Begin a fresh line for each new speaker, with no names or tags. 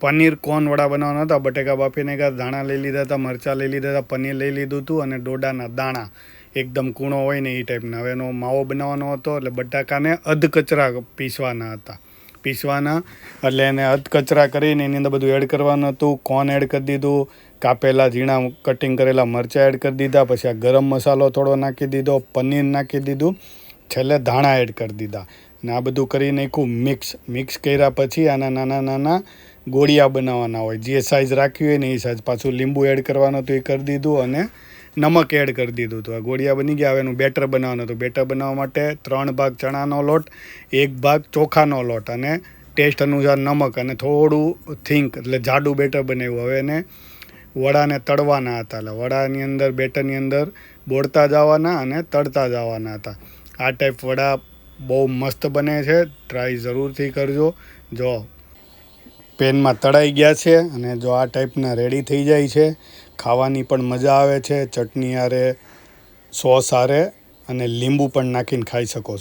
Paneer corn વડા બનાવવાના હતા। બટેકા બાફી નાખ્યા, ધાણા લઈ લીધા હતા, મરચાં લઈ લીધા હતા, પનીર લઈ લીધું હતું અને ડોડાના દાણા એકદમ કૂણો હોય ને એ ટાઈપના। હવે એનો માવો બનાવવાનો હતો એટલે બટાકાને અધકચરા પીસવાના હતા। એટલે એને અધકચરા કરીને એની અંદર બધું એડ કરવાનું હતું। કોર્ન એડ કરી દીધું, કાપેલા ઝીણા કટિંગ કરેલા મરચાં એડ કરી દીધા, પછી આ ગરમ મસાલો થોડો નાખી દીધો, પનીર નાખી દીધું, છેલ્લે ધાણા એડ કરી દીધા ને આ બધું કરી નાખ્યું મિક્સ કર્યા પછી આના નાના નાના ગોળિયા બનાવવાના હોય, જે સાઇઝ રાખવી હોય ને એ સાઇઝ। પાછું લીંબુ એડ કરવાનું હતું એ કરી દીધું અને નમક એડ કરી દીધું હતું। આ ગોળિયા બની ગયા। હવે એનું બેટર બનાવવાનું હતું। બેટર બનાવવા માટે 3 ભાગ ચણાનો લોટ, 1 ભાગ ચોખાનો લોટ અને ટેસ્ટ અનુસાર નમક અને થોડું થીક એટલે જાડું બેટર બનાવ્યું। હવે એને વડાને તળવાના હતા, એટલે વડાની અંદર બેટરની અંદર બોળતા જવાના અને તળતા જવાના હતા। આ ટાઈપ વડા બહુ મસ્ત બને છે, ટ્રાય જરૂરથી કરજો। જો પેનમાં તળાઈ ગયા છે અને જો આ ટાઈપના રેડી થઈ જાય છે, ખાવાની પણ મજા આવે છે, ચટણી હારે, સોસ હારે અને લીંબુ પણ નાખીને ખાઈ શકો છો।